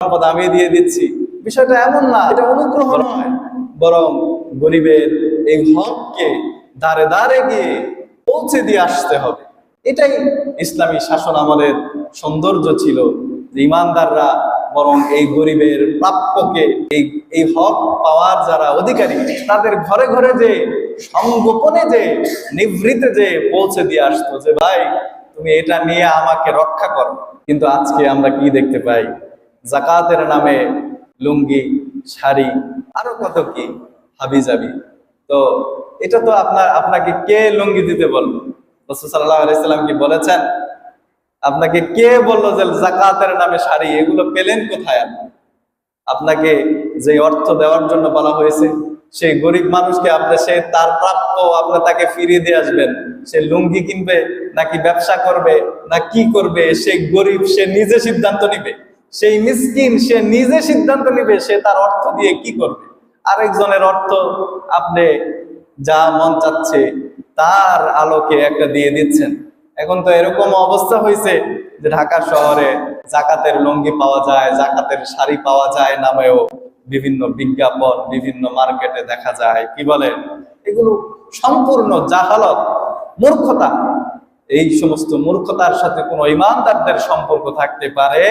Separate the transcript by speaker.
Speaker 1: সম্পদ আমি দিয়ে দিচ্ছি, বিষয়টা এমন না, এটা অনুগ্রহ নয়, বরং গরিবের এই হককে দাঁড়ে দাঁড়ে গিয়ে পৌঁছে দিয়ে আসতে হবে। এটাই ইসলামী শাসন আমলের সৌন্দর্য ছিল। ইমানদাররা বরং এই গরিবের প্রাপ্যকে, এই হক পাওয়ার যারা অধিকারী, তাদের ঘরে ঘরে যে সংগোপনে যে নিভৃতে যে পৌঁছে দিয়ে আসতো যে ভাই তুমি এটা নিয়ে আমাকে রক্ষা করো। কিন্তু আজকে আমরা কি দেখতে পাই? যাকাতের নামে লুঙ্গি, শাড়ি, আরো কত কি হাবিজাবি। তো এটা তো আপনাকে কে লুঙ্গি দিতে বললো? রাসূল সাল্লাল্লাহু আলাইহি সাল্লাম কি বলেছেন? আপনাকে কে বললো যে যাকাতের নামে শাড়ি? এগুলো পেলেন কোথায়? আপনাকে যে অর্থ দেওয়ার জন্য বলা হয়েছে, সেই গরিব মানুষকে সে তার প্রাপ্য আপনি তাকে ফিরিয়ে দিয়ে আসবেন। সে লুঙ্গি কিনবে নাকি ব্যবসা করবে না কি করবে, সেই গরিব সে নিজে সিদ্ধান্ত নিবে। সেই মিসকিন সে নিজে সিদ্ধান্ত নিবে সে তার অর্থ দিয়ে কি করবে। আরেকজনের অর্থ আপনি যা মন চাচ্ছে তার আলোকে একটা দিয়ে দিচ্ছেন। এখন তো এরকম অবস্থা হয়েছে যে ঢাকা শহরে যাকাতের লুঙ্গি পাওয়া যায়, যাকাতের শাড়ি পাওয়া যায় নামেও বিভিন্ন বিজ্ঞাপন বিভিন্ন মার্কেটে দেখা যায়। কি বলে? এগুলো সম্পূর্ণ জাহালত, মূর্খতা। এই সমস্ত মূর্খতার সাথে কোনো ইমানদারদের সম্পর্ক থাকতে পারে